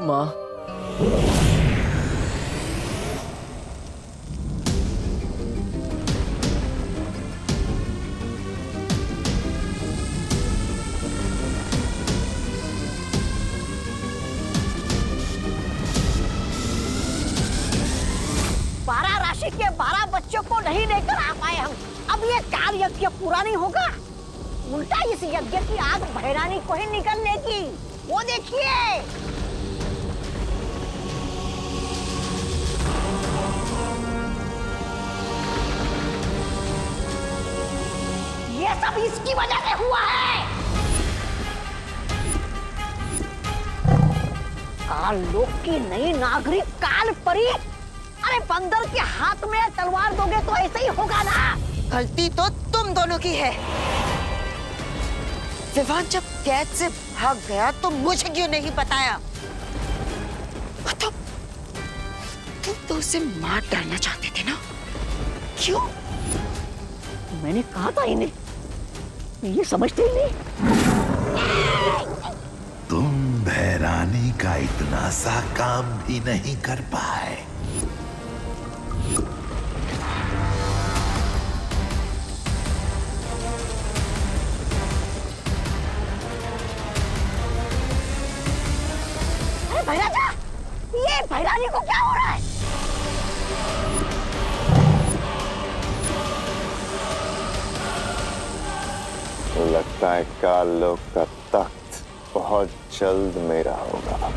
माँ। बारह राशि के 12 बच्चों को नहीं लेकर आ पाए हम। अब ये काल यज्ञ पूरा नहीं होगा। उल्टा इस यज्ञ की आग भैरानी को ही निकलने की। वो देखिए, ये सब इसकी वजह से हुआ है। काल लोक की नई नागरिक काल परी। अरे बंदर के हाथ में तलवार दोगे तो ऐसे ही होगा ना। गलती तो तुम दोनों की है। विवान जब कैद से भाग गया तो मुझे क्यों नहीं बताया? तो तुम तो उसे मार डालना चाहते थे ना? क्यों? मैंने कहा था इन्हें, ये समझते ही नहीं। तुम भैरानी का इतना सा काम भी नहीं कर पाए। भैराजा, ये भैरानी को क्या हो रहा है? लगता है काल लोक का तख्त बहुत जल्द मेरा होगा।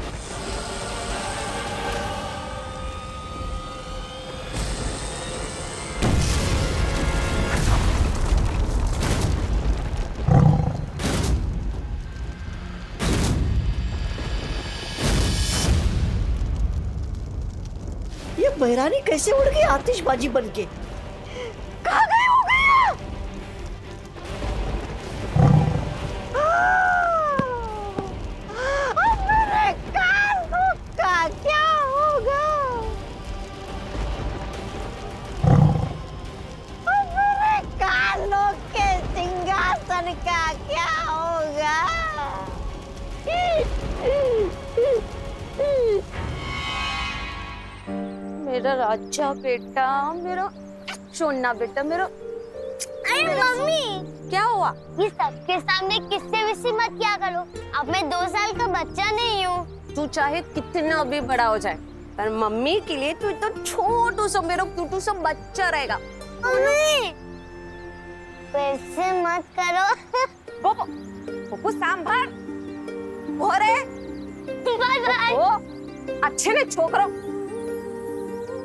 ये भैरानी कैसे उड़ गई आतिशबाजी बन के? कहाँ गई हो गया? अब मेरे काल का क्या होगा? अब मेरे कालों के सिंहासन का क्या होगा? मेरा राजा बेटा, मेरा सोना बेटा, मेरा। अरे मम्मी, क्या हुआ? ये सबके सामने किससे विसी मत किया करो। अब मैं 2 साल का बच्चा नहीं हूँ। तू चाहे कितना भी बड़ा हो जाए, पर मम्मी के लिए तू तो छोटू सा मेरा क्यूटू सा बच्चा रहेगा। मम्मी, वैसे मत करो। Poopó, Poopó sambar. ओरे, बाय बाय। ओ, अच्छे ने छोकरो।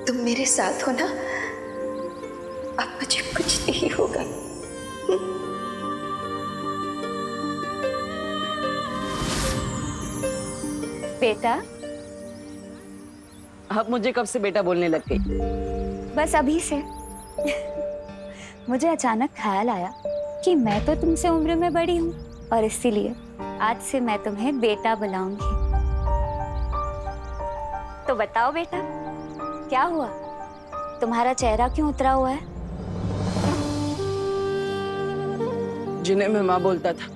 तुम मेरे साथ हो ना? अब मुझे कुछ नहीं होगा। बेटा, अब मुझे कब से बेटा बोलने लग गई? बस अभी से। मुझे अचानक ख्याल आया कि मैं तो तुमसे उम्र में बड़ी हूँ और इसीलिए आज से मैं तुम्हें बेटा बुलाऊंगी। तो बताओ बेटा, क्या हुआ? तुम्हारा चेहरा क्यों उतरा हुआ है? जिन्हें मैं माँ बोलता था,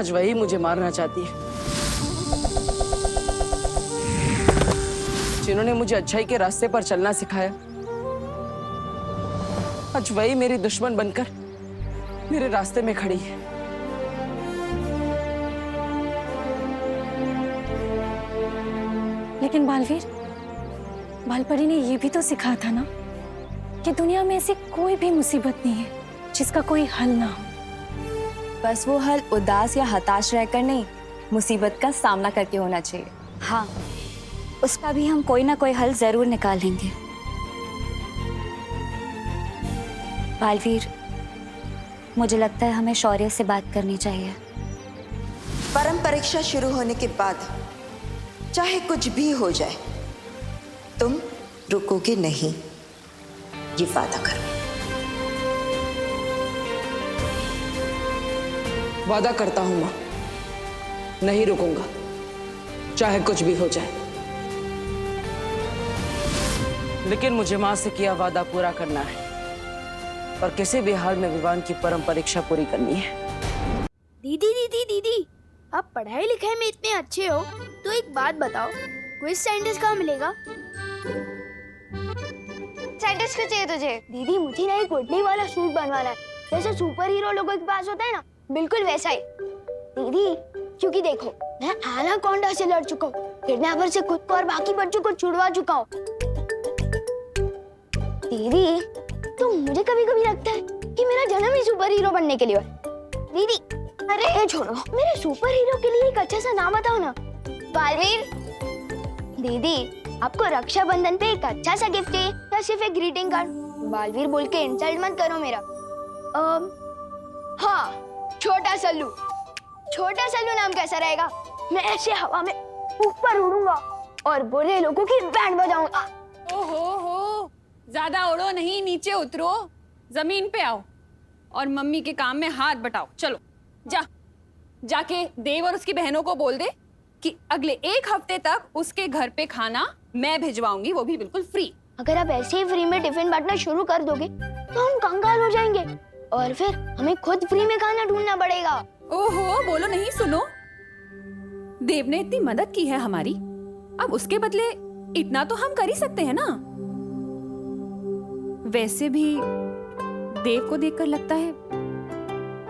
आज वही मुझे मारना चाहती है। जिन्होंने मुझे अच्छाई के रास्ते पर चलना सिखाया, आज वही मेरी दुश्मन बनकर मेरे रास्ते में खड़ी है। लेकिन बालवीर, बालपरी ने ये भी तो सिखाया था ना कि दुनिया में ऐसी कोई भी मुसीबत नहीं है जिसका कोई हल ना हो। बस वो हल उदास या हताश रहकर नहीं, मुसीबत का सामना करके होना चाहिए। हाँ, उसका भी हम कोई ना कोई हल जरूर निकालेंगे। बालवीर, मुझे लगता है हमें शौर्य से बात करनी चाहिए। परम परीक्षा शुरू होने के बाद चाहे कुछ भी हो जाए, तुम रुकोगे नहीं, ये वादा करो। वादा करता हूं माँ, नहीं रुकूंगा, चाहे कुछ भी हो जाए। लेकिन मुझे माँ से किया वादा पूरा करना है और किसी भी हाल में विवान की परम परीक्षा पूरी करनी है। दीदी दीदी दीदी, आप पढ़ाई लिखाई में इतने अच्छे हो तो एक बात बताओ, क्विज साइंटिस्ट कहाँ मिलेगा? साइंटिस्ट क्यों चाहिए तुझे? दीदी मुझे ना एक गुडली वाला सूट बनवाना है, जैसे सुपर हीरो लोगों के पास होता है ना, बिल्कुल वैसा ही। दीदी क्योंकि देखो मैं एनाकोंडा से लड़ चुका हूँ, किडनैपर से खुद को और बाकी बच्चों को छुड़वा चुका हूँ। दीदी तो मुझे कभी कभी लगता है कि मेरा जन्म ही सुपर हीरो बनने के लिए है। दीदी अरे ये छोड़ो, मेरे सुपर हीरो के लिए एक अच्छा सा नाम बताओ ना। बालवीर। दीदी आपको रक्षाबंधन पे एक अच्छा सा गिफ्ट चाहिए या सिर्फ एक ग्रीटिंग कार्ड? बालवीर बोल के इंसल्ट मत करो मेरा। हाँ, छोटा सल्लू। छोटा सल्लू नाम कैसा रहेगा? मैं ऐसे हवा में ऊपर उड़ूंगा और बुरे लोगों की बैंड बजाऊंगा। ओहो, ज्यादा उड़ो नहीं, नीचे उतरो, जमीन पे आओ और मम्मी के काम में हाथ बटाओ। चलो जाके देव और उसकी बहनों को बोल दे कि अगले 1 हफ्ते तक उसके घर पे खाना मैं भिजवाऊंगी, वो भी बिल्कुल फ्री। अगर आप ऐसे ही फ्री में टिफिन बांटना शुरू कर दोगे तो हम कंगाल हो जाएंगे और फिर हमें खुद फ्री में खाना ढूंढना पड़ेगा। ओहो, बोलो नहीं, सुनो, देव ने इतनी मदद की है हमारी, अब उसके बदले इतना तो हम कर ही सकते हैं ना। वैसे भी देव को देखकर लगता है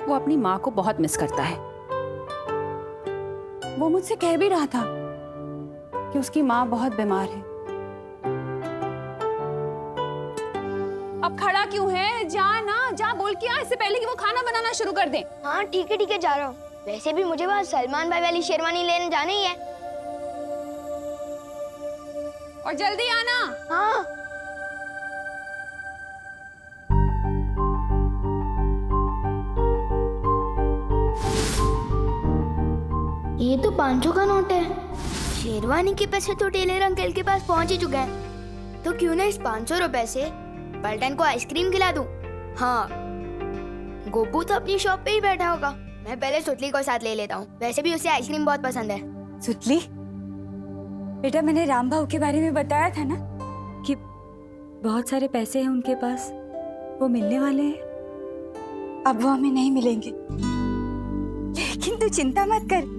वो अपनी माँ को बहुत मिस करता है। वो मुझसे कह भी रहा था कि उसकी माँ बहुत बीमार है। अब खड़ा क्यों है? जा बोल के आ, इससे पहले कि वो खाना बनाना शुरू कर दे। हाँ ठीक है जा रहा हूँ। वैसे भी मुझे वहाँ सलमान भाई वाली शेरवानी लेने जाना ही है। और जल्दी आना। हाँ। ये तो 500 का नोट है। शेरवानी के पैसे तो टेलर अंकल के पास पहुंच ही चुके हैं, तो क्यों ना इस 500 रुपए से पलटन को आइसक्रीम खिला दूं। हाँ, गोपू तो अपनी शॉप पे ही बैठा होगा, मैं पहले सुतली को साथ ले लेता हूँ, वैसे भी उसे आइसक्रीम बहुत पसंद है। सुतली बेटा, मैंने राम भाऊ के बारे में बताया था ना कि बहुत सारे पैसे हैं उनके पास, वो मिलने वाले हैं। अब वो हमें नहीं मिलेंगे, लेकिन तू चिंता मत कर,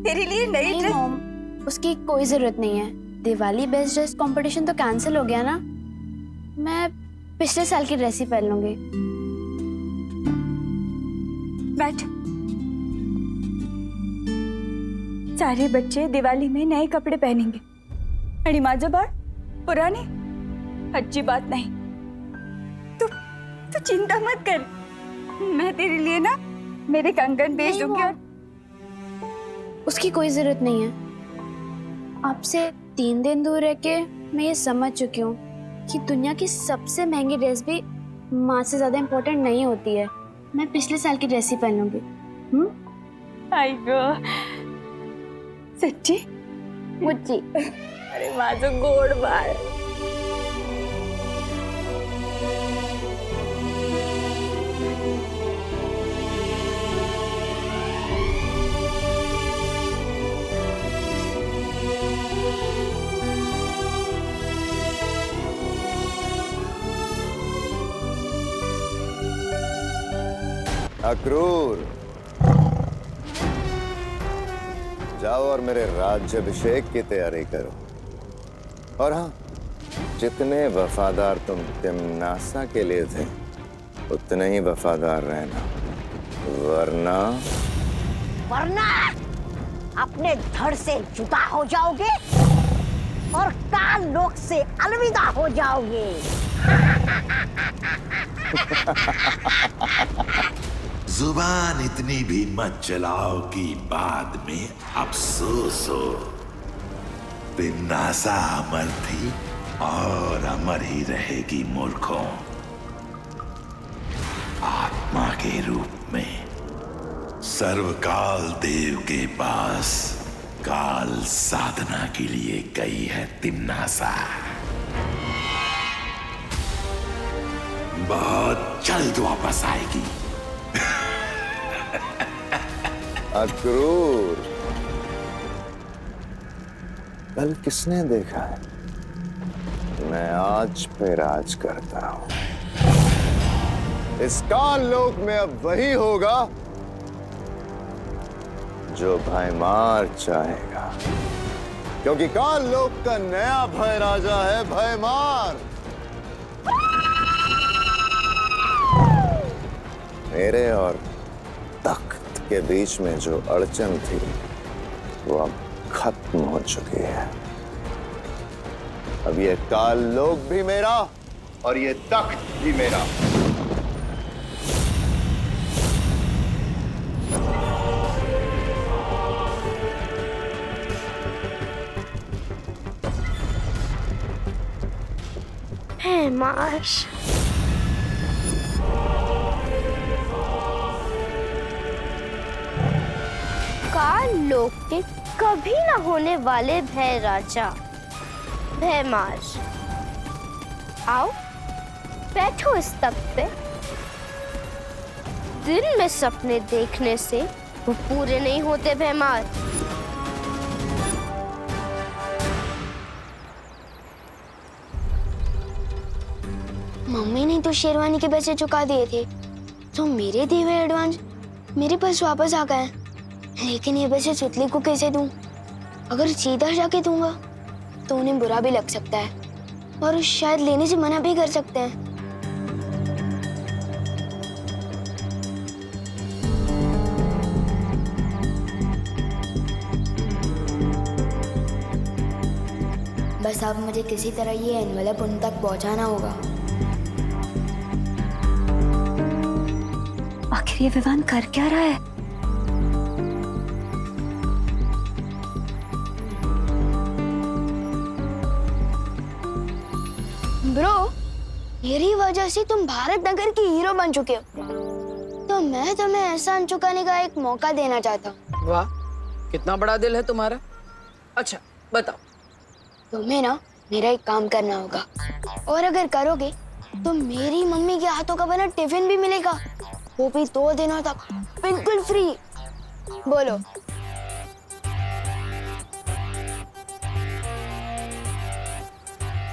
तेरे लिए नई ड्रेस। उसकी कोई जरूरत नहीं है। दिवाली बेस्ट ड्रेस कंपटीशन तो कैंसिल हो गया ना, मैं पिछले साल की ड्रेस ही पहन लूंगी। बैठ। सारे बच्चे दिवाली में नए कपड़े पहनेंगे, अणिमाजबाड़ पुराने, अच्छी बात नहीं। तू चिंता मत कर, मैं तेरे लिए ना मेरे कंगन भेज दूंगी। और उसकी कोई जरूरत नहीं है। आपसे 3 दिन दूर रह के मैं ये समझ चुकी हूँ कि दुनिया की सबसे महंगी ड्रेस भी माँ से ज्यादा इम्पोर्टेंट नहीं होती है। मैं पिछले साल की ड्रेस ही पहन लूंगी। आई गो, सच्ची मुच्ची। अरे माझं गोड बाळ। अक्रूर, जाओ और मेरे राज्याभिषेक की तैयारी करो। और हाँ, जितने वफादार तुम तिम्नासा के लिए थे उतने ही वफादार रहना, वरना अपने धड़ से जुदा हो जाओगे और काल लोक से अलविदा हो जाओगे। जुबान इतनी भी मत चलाओ कि बाद में अफसोस हो। तिम्नासा अमर थी और अमर ही रहेगी मूर्खों। आत्मा के रूप में सर्वकाल देव के पास काल साधना के लिए गई है तिम्नासा। बहुत जल्द वापस आएगी। अक्रूर, कल किसने देखा है? मैं आज पे राज करता हूं। इस काल लोक में अब वही होगा जो भयमार चाहेगा, क्योंकि काल लोक का नया भय राजा है भयमार। मेरे और तख्त के बीच में जो अड़चन थी वो अब खत्म हो चुकी है। अब ये काल लोक भी मेरा और ये तख्त भी मेरा। माश काल लोक के कभी न होने वाले भय राजा भयमाश, आओ बैठो इस तख्त पे। दिन में सपने देखने से वो पूरे नहीं होते भयमार। मम्मी ने तो शेरवानी के पैसे चुका दिए थे, तो मेरे दिए हुए एडवांस मेरे पास वापस आ गए। लेकिन ये पैसे सुतली को कैसे दूं? अगर सीधा जाके दूंगा तो उन्हें बुरा भी लग सकता है और शायद लेने से मना भी कर सकते हैं। बस अब मुझे किसी तरह ये एनवेलप उन तक पहुंचाना होगा। आखिर ये विवान कर क्या रहा है? ब्रो, मेरी वजह से तुम भारत नगर की हीरो बन चुके हो, तो मैं तुम्हें एहसान चुकाने का एक मौका देना चाहता हूँ। वाह, कितना बड़ा दिल है तुम्हारा। अच्छा बताओ। तुम्हें ना मेरा एक काम करना होगा, और अगर करोगे तो मेरी मम्मी के हाथों का बना टिफिन भी मिलेगा, वो भी 2 दिनों तक बिल्कुल फ्री। बोलो।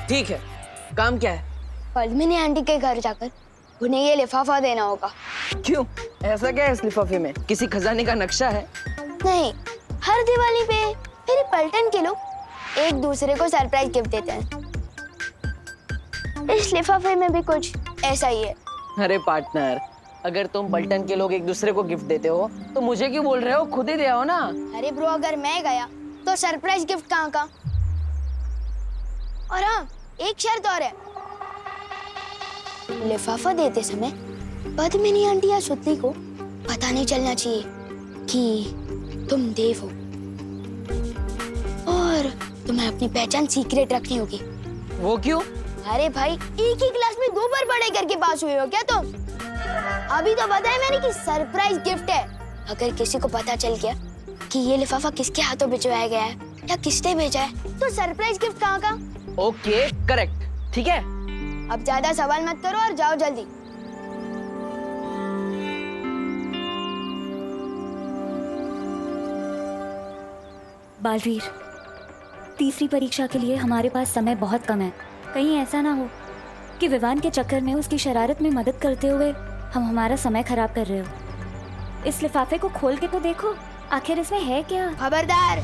ठीक है, काम क्या है? पद्मिनी आंटी के घर जाकर उन्हें ये लिफाफा देना होगा। क्यों, ऐसा क्या है इस लिफाफे में? किसी खजाने का नक्शा है? नहीं, हर दिवाली पे मेरे पलटन के लोग एक दूसरे को सरप्राइज गिफ्ट देते हैं। इस लिफाफे में भी कुछ ऐसा ही है। अरे पार्टनर, अगर तुम पलटन के लोग एक दूसरे को गिफ्ट देते हो तो मुझे क्यों बोल रहे हो? खुद ही दे आओ ना। अरे ब्रो, अगर मैं गया तो सरप्राइज गिफ्ट कहाँ का? और हाँ, एक शर्त और है, लिफाफा देते समय पद्मिनी आंटी या सुतली को पता नहीं चलना चाहिए कि तुम देव हो, और तुम्हें अपनी पहचान सीक्रेट रखनी होगी। वो क्यों? अरे भाई, एक ही क्लास में 2 बार पढ़ाई करके पास हुए हो क्या तुम? अभी तो बताया मैंने कि सरप्राइज गिफ्ट है। अगर किसी को पता चल गया कि ये लिफाफा किसके हाथों भिजवाया गया है या किसने भेजा है, तो सरप्राइज गिफ्ट कहाँ का? ओके, करेक्ट, ठीक है। अब ज्यादा सवाल मत करो और जाओ जल्दी। बालवीर, तीसरी परीक्षा के लिए हमारे पास समय बहुत कम है। कहीं ऐसा ना हो कि विवान के चक्कर में उसकी शरारत में मदद करते हुए हम हमारा समय खराब कर रहे हो। इस लिफाफे को खोल के तो देखो, आखिर इसमें है क्या? खबरदार,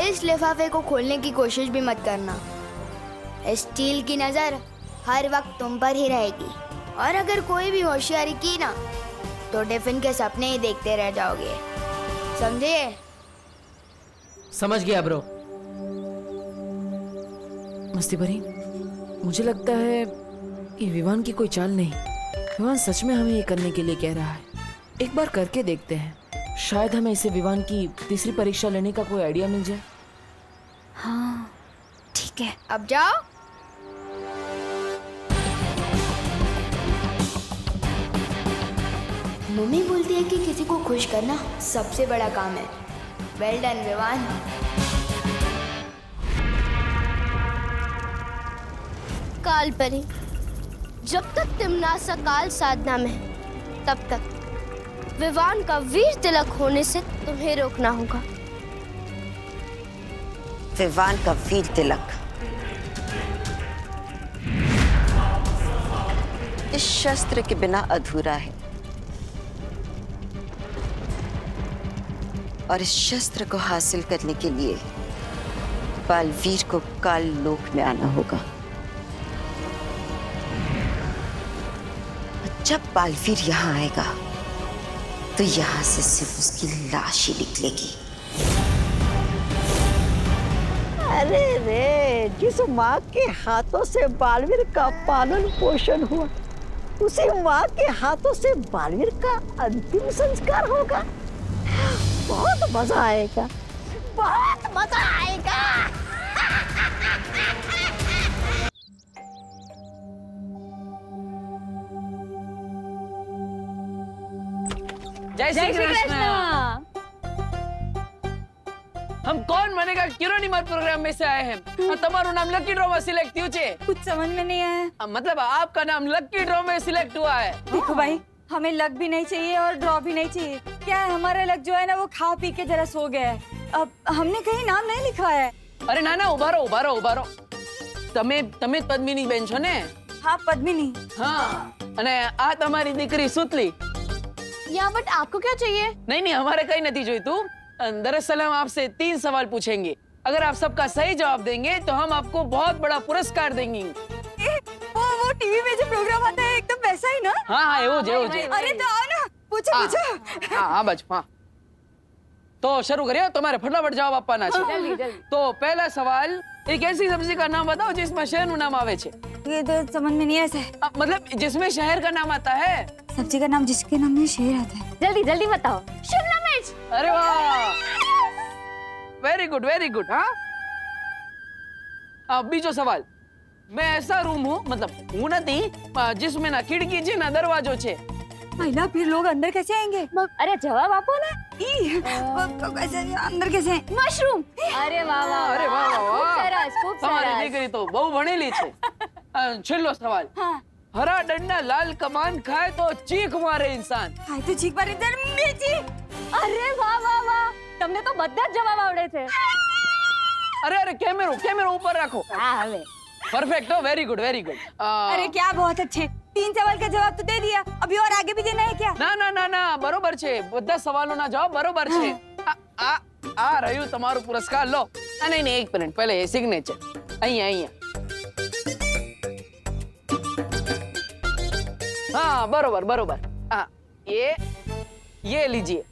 इस लिफाफे को खोलने की कोशिश भी मत करना। स्टील की नजर हर वक्त तुम पर ही रहेगी, और अगर कोई भी होशियारी की ना तो टिफिन के सपने ही देखते रह जाओगे, समझे? समझ गया ब्रो। मस्ती भरी, मुझे लगता है कि विवान की कोई चाल नहीं। विवान सच में हमें ये करने के लिए कह रहा है। एक बार करके देखते हैं, शायद हमें इसे विवान की तीसरी परीक्षा लेने का कोई आइडिया मिल जाए। हाँ ठीक है, अब जाओ। मम्मी बोलती है कि किसी को खुश करना सबसे बड़ा काम है। Well done Vivaan. काल परी, जब तक तिमनासा काल साधना में है, तब तक विवान का वीर तिलक होने से तुम्हें रोकना होगा। विवान का वीर तिलक इस शस्त्र के बिना अधूरा है। और इस शस्त्र को हासिल करने के लिए बालवीर को काल लोक में आना होगा। जब बालवीर यहाँ आएगा तो यहाँ से सिर्फ उसकी लाश ही निकलेगी। अरे रे, जिस माँ के हाथों से बालवीर का पालन पोषण हुआ, उसी माँ के हाथों से बालवीर का अंतिम संस्कार होगा। बहुत मजा आएगा, बहुत मजा आएगा। जय श्री कृष्ण। हम कौन बनेगा किरोनीमर प्रोग्राम में से आए हैं। तुम्हारा नाम लकी ड्रॉ में सिलेक्ट हुआ है। कुछ समझ में नहीं आया। मतलब आपका नाम लकी ड्रॉ में सिलेक्ट हुआ है। देखो भाई, हमें लक भी नहीं चाहिए और ड्रॉ भी नहीं चाहिए। क्या है, हमारा लक जो है ना वो खा पी के जरा सो गया है। अब हमने कहीं नाम नहीं लिखा है। अरे ना उभारो। તમે પદ્મિની બેન છો ને? हाँ पद्मिनी। हाँ, અને આ તમારી દીકરી સુતલી। या बट आपको क्या चाहिए? नहीं हमारे कहीं नहीं जोईतुं। दरअसल हम आपसे 3 सवाल पूछेंगे। अगर आप सबका सही जवाब देंगे तो हम आपको बहुत बड़ा पुरस्कार देंगे। वो टीवी में जो प्रोग्राम आता है एकदम वैसा ही ना? हाँ एवो जे। अरे तो आओ ना, पूछो। हाँ बच्चों, हाँ तो शुरू करिए। तुम्हारे फटाफट जवाब आपना है। जल्दी। तो पहला सवाल, एक ऐसी सब्जी का नाम बताओ जिसमें शहर नु नाम आवे छे। ये तो समझ में नहीं ऐसे। मतलब जिसमें शहर का नाम आता है। सब्जी का नाम जिसके नाम में शहर आता है। जल्दी बताओ। शिमला मिर्च। अरे वाह, वेरी गुड। हाँ, अब बीजो सवाल, मैं ऐसा रूम हूँ, मतलब हूँ नहीं, जिसमें ना खिड़की छे ना दरवाजो छे। महिला फिर लोग अंदर कैसे आएंगे? अरे जवाब आपो ना। कैसे अंदर कैसे? मशरूम। अरे वाह। खूब તમારી सरस। દીકરી તો બહુ ભણેલી છે। છેલ્લો સવાલ, હરા ડંડા લાલ કમાન ખાય તો ચીખ મારે इंसान। हाय तो चीख मारे इधर मिर्ची। अरे वाह। તમને તો બધા જ જવાબ આવડે છે। अरे कैमरा ऊपर रखो। હા હવે। परफेक्ट हो, वेरी गुड। अरे क्या बहुत अच्छे, 3 सवाल का जवाब तो दे दिया, अभी और आगे भी देना है क्या? ना बरोबर छे, બધા સવાલોના જવાબ બરોબર છે। આ રહ્યું તમારું પુરસ્કાર, લો। નહીં એક મિનિટ, પહેલે એ સિગ્નેચર અહીંયા। हाँ बरोबर। हाँ ये लीजिए।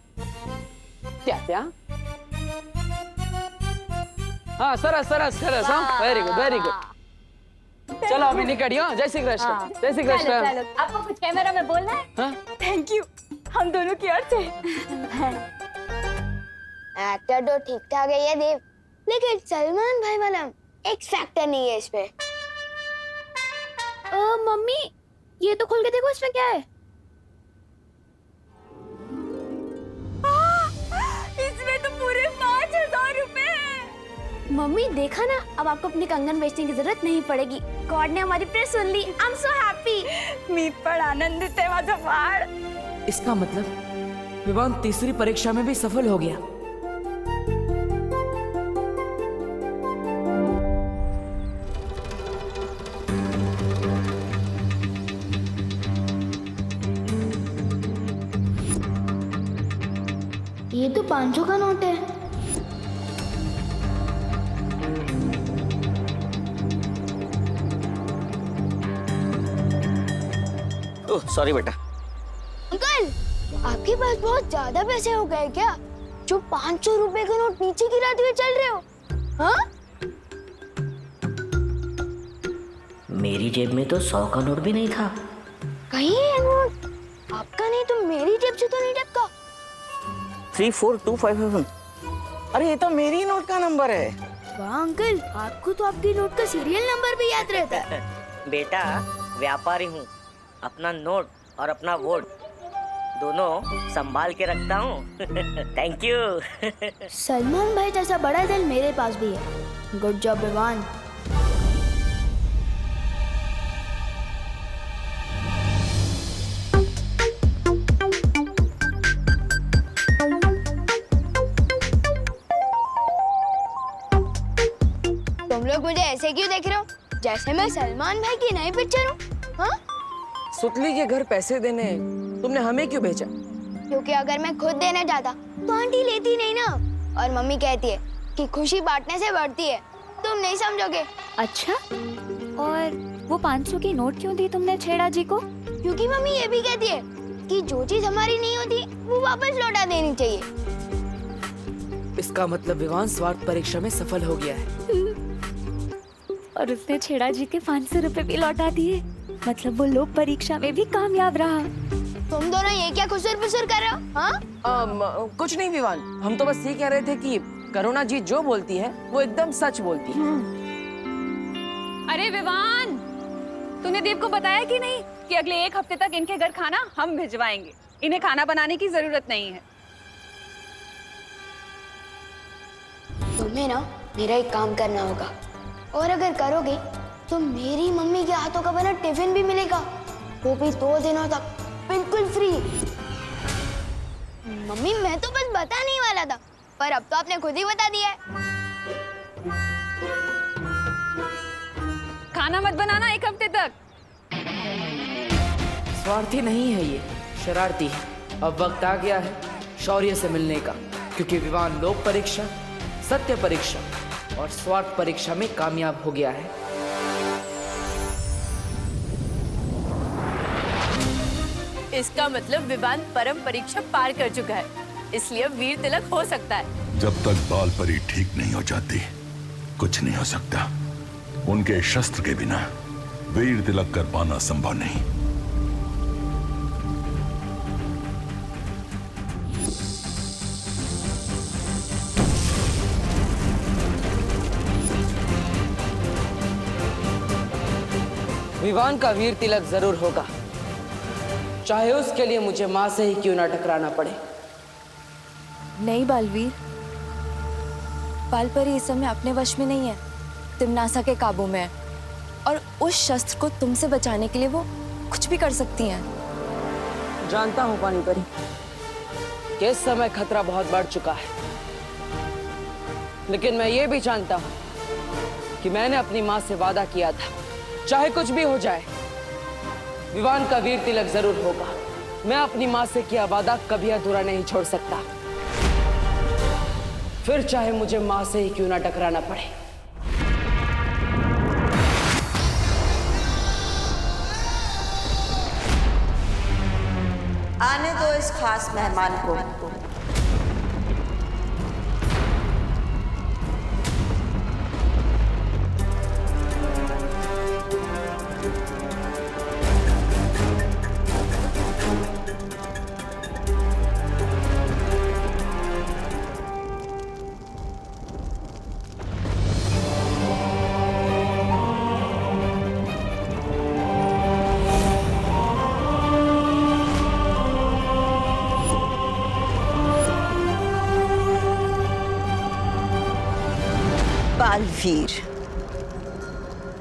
क्या? हाँ सरस। हाँ वेरी गुड। चलो अभी निकलियो। जय श्री कृष्ण। चलो। आपको कुछ कैमरा में बोलना है? हाँ? थैंक यू, हम दोनों की ओर से। एक्टर तो ठीक ठाक है ये देव, लेकिन सलमान भाई वाला एक्स फैक्टर नहीं है इसमें। मम्मी ये तो खोल के देखो, इसमें क्या है? इसमें तो पूरे 5000 रुपए हैं। मम्मी देखा ना, अब आपको अपने कंगन बेचने की जरूरत नहीं पड़ेगी। गॉड ने हमारी प्रेयर सुन ली। I am so happy. मी पण आनंदित आहे माझा बाळ। इसका मतलब विवान तीसरी परीक्षा में भी सफल हो गया। ये तो 500 का नोट है। ओह सॉरी बेटा। अंकल, आपके पास बहुत ज्यादा पैसे हो गए क्या, जो 500 रुपए का नोट नीचे गिराते हुए चल रहे हो? हाँ? मेरी जेब में तो 100 का नोट भी नहीं था। कहीं है नोट आपका नहीं तो मेरी जेब से तो नहीं टपका। 34257। अरे ये तो मेरी नोट का नंबर है। वाह अंकल, आपको तो आपकी नोट का सीरियल नंबर भी याद रहता है। बेटा व्यापारी हूँ, अपना नोट और अपना वोट दोनों संभाल के रखता हूँ। Thank you. सलमान भाई जैसा बड़ा दिल मेरे पास भी है। Good job Vivaan. तुम लोग मुझे ऐसे क्यों देख रहे हो, जैसे मैं सलमान भाई की नई पिक्चर हूँ? हाँ? सुतली के घर पैसे देने तुमने हमें क्यों भेजा? क्योंकि अगर मैं खुद देने जाता तो आंटी लेती नहीं ना, और मम्मी कहती है कि खुशी बांटने से बढ़ती है। तुम नहीं समझोगे। अच्छा, और वो 500 की नोट क्यों दी तुमने छेड़ा जी को? क्योंकि मम्मी ये भी कहती है कि जो चीज हमारी नहीं होती वो वापस लौटा देनी चाहिए। इसका मतलब विवान स्वार्थ परीक्षा में सफल हो गया है। और उसने छेड़ा जी के 500 रुपए भी लौटा दिए। मतलब वो लोक परीक्षा में भी कामयाब रहा। तुम दोनों ये क्या खुसर पुसर कर रहे हो? हाँ? कुछ नहीं विवान, हम तो बस ये कह रहे थे कि करुणा जी जो बोलती है वो एकदम सच बोलती है। अरे विवान, तूने देव को बताया कि नहीं कि अगले 1 हफ्ते तक इनके घर खाना हम भिजवाएंगे। इन्हें खाना बनाने की जरूरत नहीं है। तुम्हें ना मेरा एक काम करना होगा, और अगर करोगे तो मेरी मम्मी के हाथों का बना टिफिन भी मिलेगा, वो भी 2 दिनों तक बिल्कुल फ्री। मम्मी मैं तो बस बताने वाला था, पर अब तो आपने खुद ही बता दिया है। खाना मत बनाना 1 हफ्ते तक। स्वार्थी नहीं है ये, शरारती है। अब वक्त आ गया है शौर्य से मिलने का, क्योंकि विवान लोक परीक्षा, सत्य परीक्षा और स्वार्थ परीक्षा में कामयाब हो गया है। इसका मतलब विवान परम परीक्षा पार कर चुका है, इसलिए वीर तिलक हो सकता है। जब तक बाल परी ठीक नहीं हो जाती कुछ नहीं हो सकता। उनके शस्त्र के बिना वीर तिलक कर पाना संभव नहीं। विवान का वीर तिलक जरूर होगा, चाहे उसके लिए मुझे माँ से ही क्यों ना टकराना पड़े। नहीं बालवीर, बालपरी इस समय अपने वश में नहीं है, तिम्नासा के काबू में है। और उस शस्त्र को तुमसे बचाने के लिए वो कुछ भी कर सकती हैं। जानता हूँ पानी परी कि इस समय खतरा बहुत बढ़ चुका है, लेकिन मैं ये भी जानता हूँ कि मैंने अपनी माँ से वादा किया था, चाहे कुछ भी हो जाए विवान का वीर तिलक जरूर होगा। मैं अपनी माँ से किया वादा कभी अधूरा नहीं छोड़ सकता, फिर चाहे मुझे माँ से ही क्यों ना टकराना पड़े। आने दो इस खास मेहमान को। बालवीर,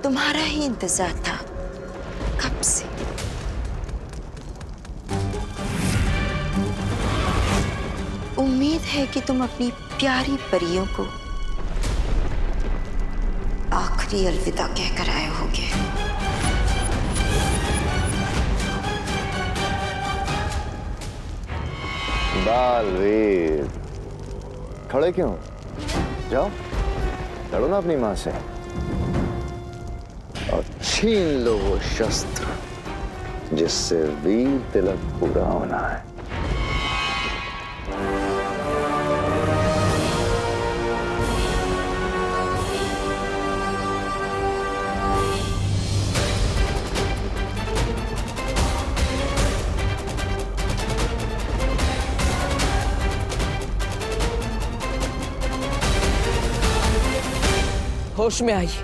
तुम्हारा ही इंतजार था कब से। उम्मीद है कि तुम अपनी प्यारी परियों को आखिरी अलविदा कहकर आए होगे। बालवीर, खड़े क्यों? जाओ लड़ो ना अपनी माँ से और छीन लो वो शस्त्र जिससे वीर तिलक पूरा होना है। होश में आइए,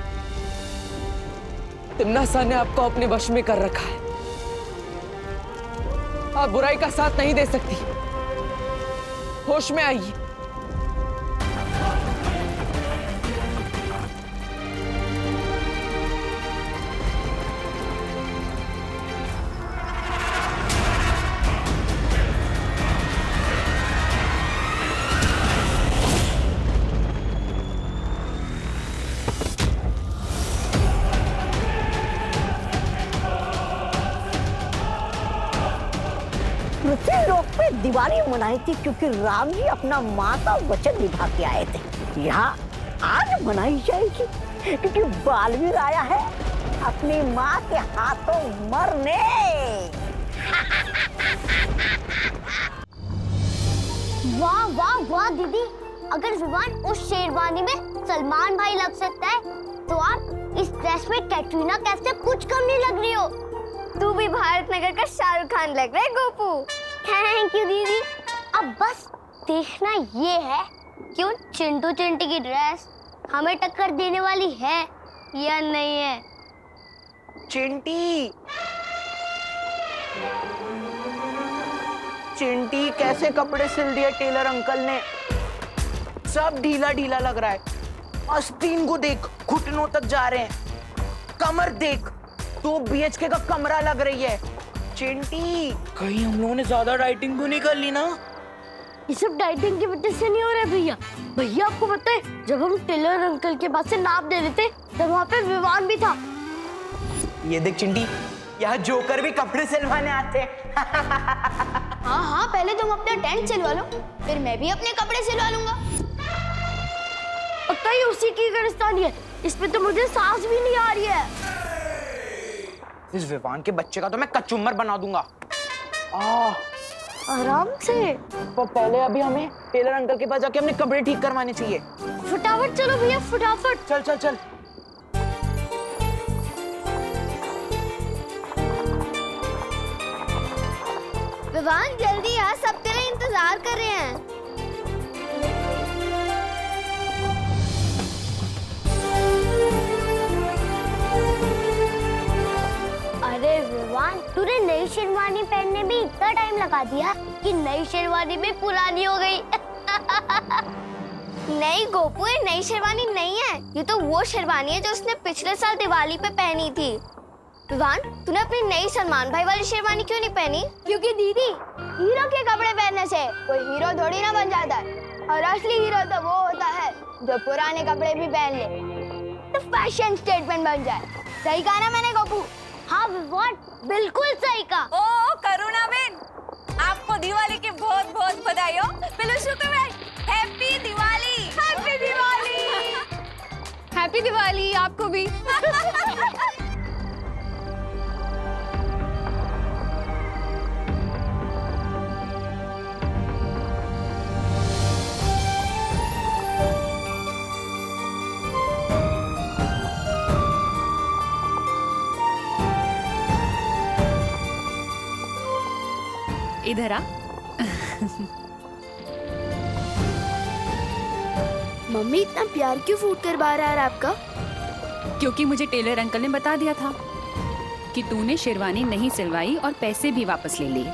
तिम्नासा ने आपको अपने वश में कर रखा है। आप बुराई का साथ नहीं दे सकती। होश में आइए। पृथ्वी लोक पे दिवाली मनाई थी क्योंकि राम जी अपना माँ का वचन निभा के आए थे। यहाँ आज मनाई जाएगी क्योंकि बालवीर आया है अपनी माँ के हाथों मरने। वाह वाह वाह दीदी, अगर विवान उस शेरवानी में सलमान भाई लग सकता है तो आप इस ड्रेस में कैटरीना कैफ से कुछ कम नहीं लग रही हो। तू भी भारत नगर का शाहरुख खान लग रहा है गोपू। थैंक यू दीदी। अब बस देखना ये है कि उन चिंटू चिंटी की ड्रेस हमें टक्कर देने वाली है या नहीं है। चिंटी, चिंटी कैसे कपड़े सिल दिए टेलर अंकल ने, सब ढीला ढीला लग रहा है। आस्तीन को देख, घुटनों तक जा रहे हैं। कमर देख, 2 BHK का कमरा लग रही है। चिंटी, कहीं हम लोगों ने ज्यादा डाइटिंग तो नहीं कर ली ना? ये सब डाइटिंग की वजह से नहीं हो रहा है भैया। भैया आपको पता है जब हम टेलर अंकल के पास से नाप दे रहे थे तब वहाँ पे विवान भी था। ये देख चिंटी, यहाँ जोकर भी कपड़े सिलवाने आते हैं। हाँ हाँ, पहले तुम अपना टेंट सिलवा लो, फिर मैं भी अपने कपड़े सिलवा लूंगा। पक्का ही उसी की गिरफ्तारी है, इसमें तो मुझे सांस भी नहीं आ रही है। इस विवान के बच्चे का तो मैं कचुम्बर बना दूंगा। आराम से। पर पहले अभी हमें टेलर अंकल के पास जाके अपने कपड़े ठीक करवाने चाहिए। फटाफट चलो भैया, फटाफट। चल चल चल। विवान जल्दी आ, सब तेरा इंतजार कर रहे हैं। अरे विवान, तूने नई शेरवानी पहनने में इतना टाइम लगा दिया कि नई शेरवानी भी पुरानी हो गई। नहीं गोपू, ये नई शेरवानी नहीं है, ये तो वो शेरवानी है जो उसने पिछले साल दिवाली पे पहनी थी। विवान, तूने अपनी नई सलमान भाई वाली शेरवानी क्यों नहीं पहनी? क्योंकि दीदी, हीरो के कपड़े पहनने से कोई हीरो थोड़ी ना बन जाता है, और असली हीरो तो वो होता है जो पुराने कपड़े भी पहन ले तो फैशन स्टेटमेंट बन जाए। सही कहा ना मैंने गोपू? हाँ विवान, बिल्कुल सही कहा। ओ करुणा बेन, आपको दिवाली की बहुत बहुत बधाई हो। Happy Diwali. Happy Diwali. Happy Diwali आपको भी। इधर आ। मम्मी, इतना प्यार क्यों फूट कर बाहर आ रहा है आपका? क्योंकि मुझे टेलर अंकल ने बता दिया था कि तूने शेरवानी नहीं सिलवाई और पैसे भी वापस ले लिए।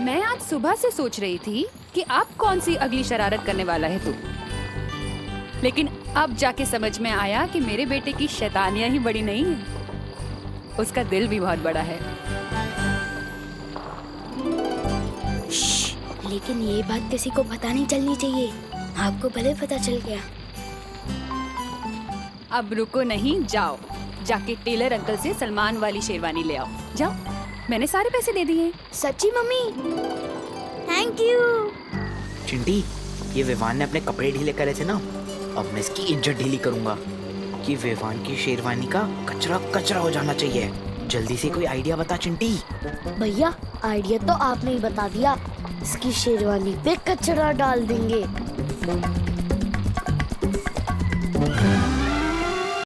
मैं आज सुबह से सोच रही थी कि अब कौन सी अगली शरारत करने वाला है तू, लेकिन अब जाके समझ में आया कि मेरे बेटे की शैतानियां ही बड़ी नहीं है, उसका दिल भी बहुत बड़ा है। लेकिन ये बात किसी को पता नहीं चलनी चाहिए। आपको भले पता चल गया। अब रुको नहीं, जाओ जाके टेलर अंकल से सलमान वाली शेरवानी ले आओ। जाओ, मैंने सारे पैसे दे दिए। सच्ची मम्मी? Thank you. चिंटी, ये विवान ने अपने कपड़े ढीले करे थे ना, अब मैं इसकी इज्जत ढीली करूंगा कि विवान की शेरवानी का कचरा कचरा हो जाना चाहिए। जल्दी से कोई आइडिया बता चिंटी। भैया, आइडिया तो आपने ही बता दिया, इसकी शेरवानी पे कचरा डाल देंगे।